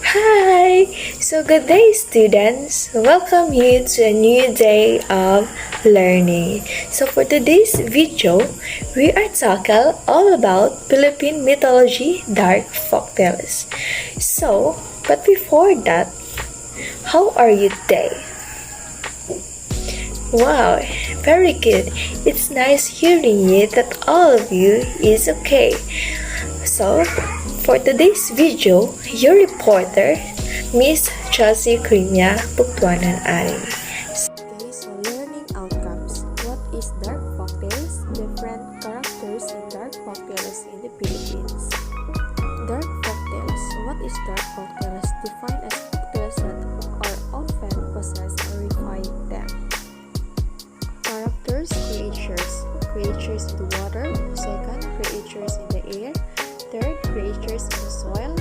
Hi! So, good day, students. Welcome you to a new day of learning. So, for today's video, we are talking all about Philippine mythology dark folktales. So, but before that, how are you today? Wow, very good. It's nice hearing it that all of you is okay. So, for today's video, your reporter, Miss Chelsea Crimia Puktuanan Aring. Okay, so learning outcomes. What is dark folktales? Different characters in dark folktales in the Philippines. Dark folktales. What is dark folktales? Defined as folktales that are often possess or refine them. Characters, creatures in the water. Second, creatures in the air. Third, creatures in the soil.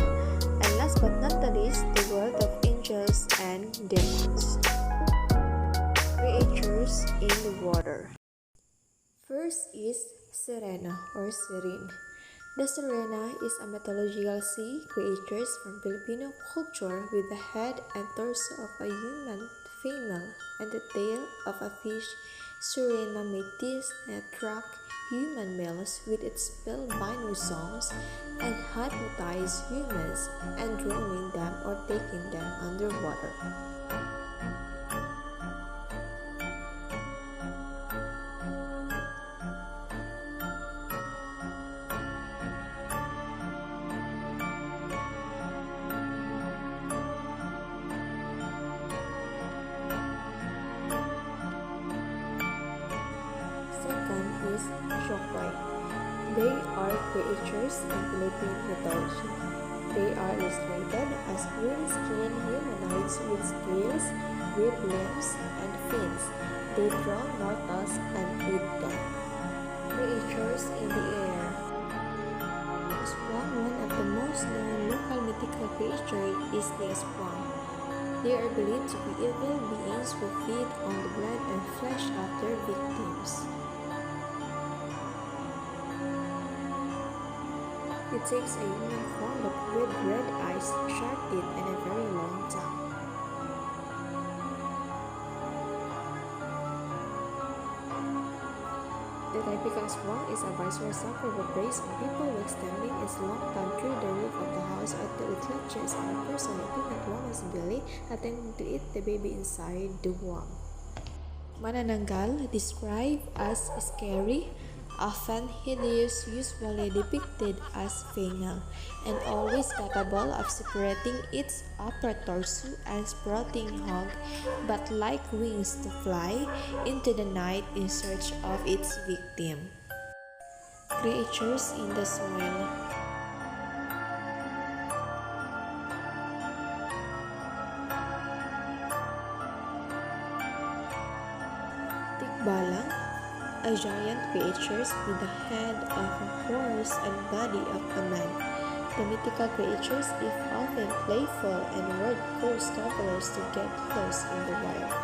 And last but not the least, the world of angels and demons. Creatures in the water. First is Sirena or Sirin. The Sirena is a mythological sea creature from Filipino culture with the head and torso of a human female and the tail of a fish. Sirena may tease and attract human males with its spellbinding songs and hypnotize humans and drowning them or taking them underwater. Second is Shokoy. They are creatures in Philippine mythology. They are illustrated as green-skinned humanoids with scales, webbed limbs, and fins. They draw mortals and eat them. Creatures in the air. Aswang, one of the most known local mythical creatures, is the Aswang. They are believed to be evil beings who feed on the blood and flesh of their victims. It takes a human form but with red eyes, sharp teeth, and a very long tongue. The typical swan is a vice versa for the preys on people who extending its long tongue through the roof of the house until it latches on a person or pregnant woman's belly, attempting to eat the baby inside the womb. Manananggal, described as scary, often hideous, usually depicted as female, and always capable of separating its upper torso and sprouting hog, but like wings to fly into the night in search of its victim. Creatures in the soil. Tikbalang, a giant creature with the head of a horse and body of a man. The mythical creatures is often playful and would cause travelers to get close in the wild.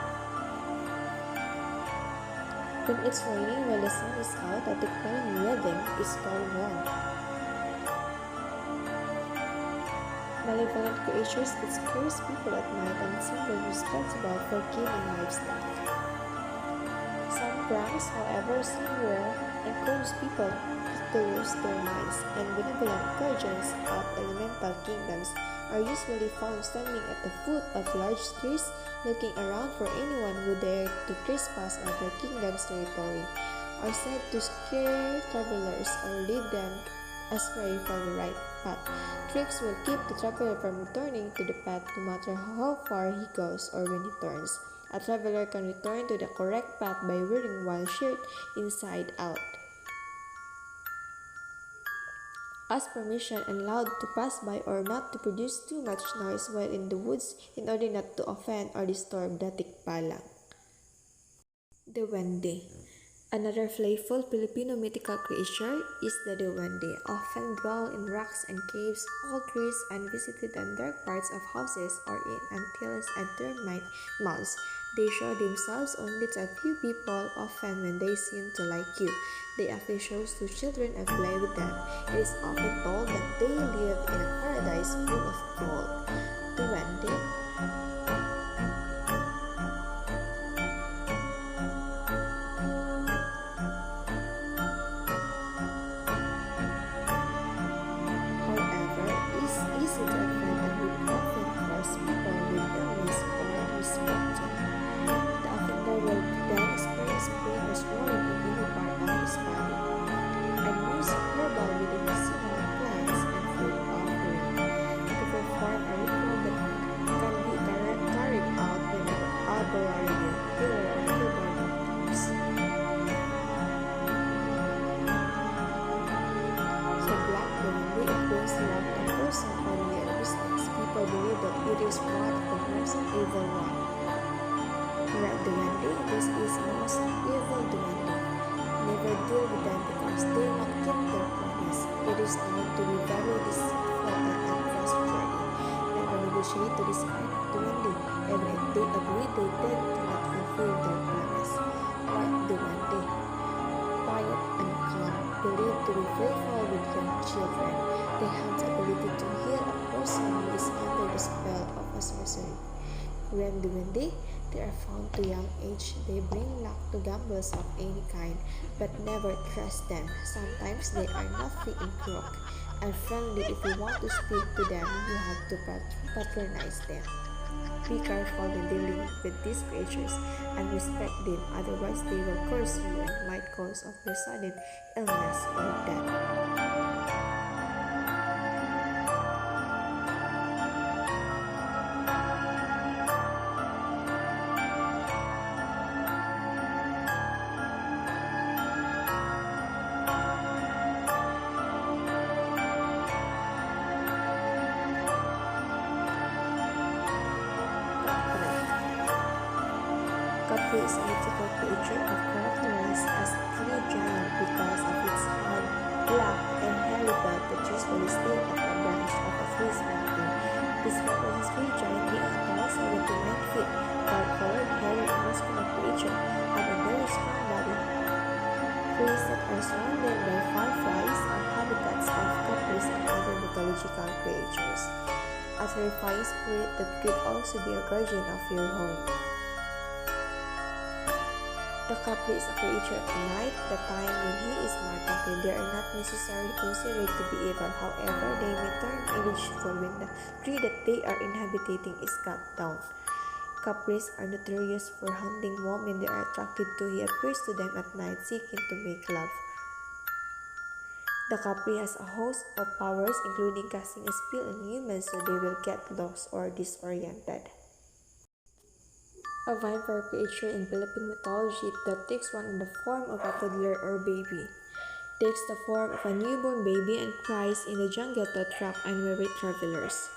When it's raining while the sun is out, a tikbalang wedding is called wrong. Malevolent creatures that scares people at night and seem responsible for killing livestock. Some pranks, however, seem rare and cause people to lose their minds, and benevolent guardians of elemental kingdoms are usually found standing at the foot of large trees, looking around for anyone who dare to trespass on their kingdom's territory, are said to scare travelers or lead them astray from the right path. Tricks will keep the traveler from returning to the path no matter how far he goes or when he turns. A traveler can return to the correct path by wearing one shirt inside out. Ask permission and allowed to pass by or not to produce too much noise while in the woods in order not to offend or disturb the tikbalang. Duwende. Another playful Filipino mythical creature is the duwende, often dwell in rocks and caves, old trees, unvisited and dark parts of houses, or in antilles and termite mounds. They show themselves only to a few people, often when they seem to like you. They often show to children and play with them. It is often told that they live in a paradise full of gold. To is one of the most evil one. Red Duende, this is most evil Duende. Never deal with them because they won't keep their promise. It is known to be very deceitful and untrustworthy. Never negotiate to this kind of Duende. Even if they agree, they tend to not fulfill their promise. White Duende, quiet and calm, believed to be playful with young children. They have the ability to heal a person who is under the spell of a sorcery. Green Duende, they are found to young age. They bring luck to gamblers of any kind, but never trust them. Sometimes they are naughty and crook and friendly. If you want to speak to them, you have to patronize them. Be careful when dealing with these creatures and respect them, otherwise they will curse you and might cause of your sudden illness or death. Capri is a mythical creature of characterized as a tree giant because of its hard, black, and hairy belt that usually stay at the branch of a tree's mountain. This represents tree giant being a tall 7 to 9 feet, dark-colored, hairy, and muscular creature, have a very strong body. Trees that are surrounded by fireflies are habitats of capris and other mythological creatures. A terrifying spirit that could also be a guardian of your home. The Capri is a creature of the night, the time when he is marketed. They are not necessarily considered to be evil. However, they may turn vengeful when the tree that they are inhabiting is cut down. Capris are notorious for hunting women they are attracted to. He appears to them at night seeking to make love. The Capri has a host of powers, including casting a spell on humans so they will get lost or disoriented. A vampire creature in Philippine mythology that takes one in the form of a toddler or baby. Takes the form of a newborn baby and cries in the jungle to attract unwary travelers.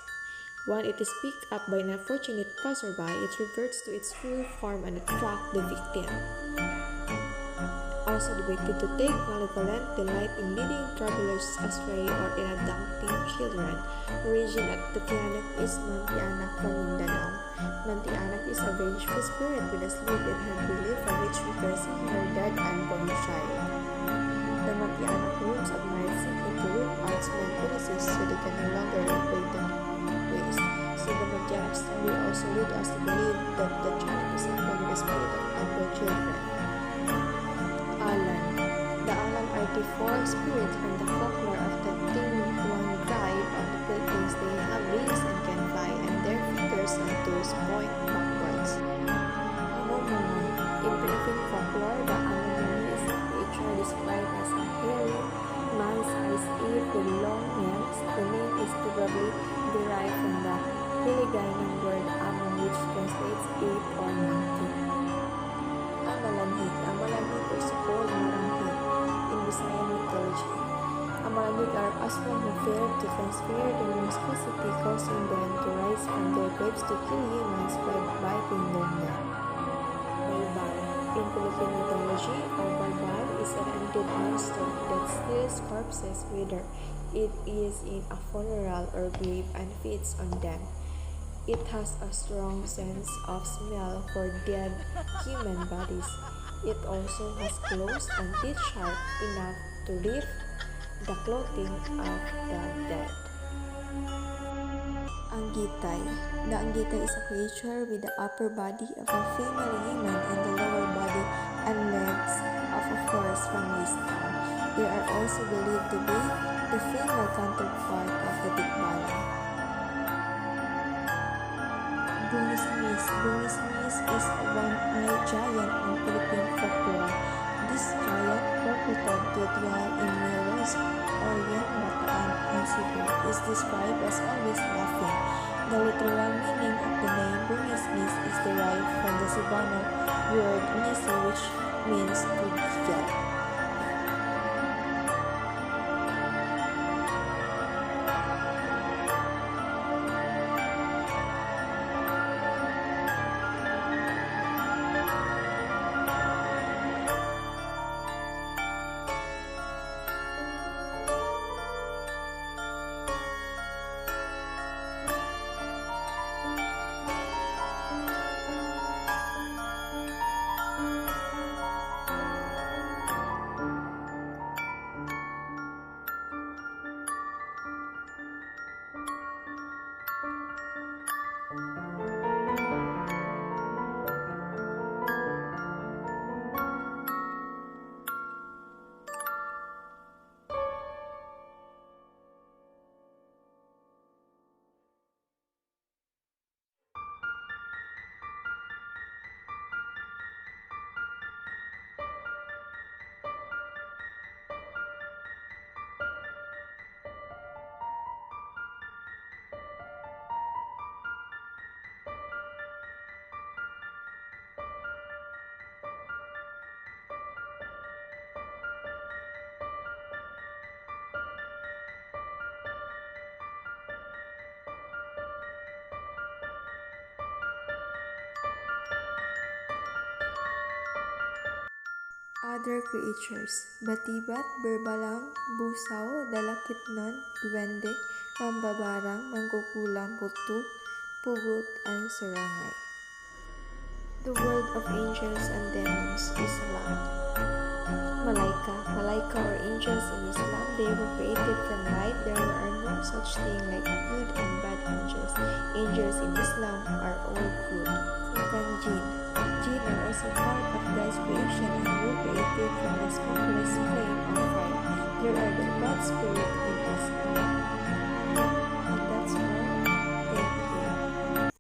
When it is picked up by an unfortunate passerby, it reverts to its true form and attracts the victim. Also depicted to take malevolent delight in leading travelers astray or in abducting children. Origin at Tutianak is Mantianak from Mindanao. Mantianak is a vengeful spirit with a slit in her belief from which recurs in her dead unborn child. The Mantianak rooms at night seeking to root out men's penises so they can no longer obey their ways. So the Mantianak story also leads us to believe that the child is equal with the spirit of unborn children. Alan. The Alan are the four spirits from the folklore of the Tinuan tribe of the Philippines. They have wings and can fly, and their fingers and toes point backwards. Amomono. In Philippine folklore, the Amomono is a creature described as a hairy, man-sized ape with long nails. The name is probably derived from the Hiligaynon word amon, which translates ape or monkey. Amalanhig. Amalanhig is called Maranghig in Visayan mythology. Amalanhig are aswang who failed to transfer their monstrosity, causing them to rise from their graves to kill humans by biting their neck. Balbal. In Philippine mythology, a balbal is an undead monster that steals corpses whether it is in a funeral or grave and feeds on them. It has a strong sense of smell for dead human bodies. It also has claws and teeth sharp enough to rip the clothing of the dead. Anggitay. The Anggitay is a creature with the upper body of a female human and the lower body and legs of a horse from waist down. They are also believed to be the female counterpart of the Tikbalang. Bungisngis. Bungisngis is a one-eyed giant in Philippine folklore. This giant, purported to dwell in Meros, Orient, Bataan, and Cebu, is described as always laughing. The literal meaning of the name Bungisngis is derived from the Cebuano word ngisi, which means to giggle. Other creatures: batibat, berbalang, busaw, dalakitnon, duwende, mambabarang, mangkukulam, putu, pugut, and surangay. The world of angels and demons, Islam. Malaika or angels in Islam, they were created from light. There are no such thing like good and bad angels. Angels in Islam are all good. Second, jinn are also part of God's creation and were created from a smokeless flame of fire. There are the God spirit in Islam.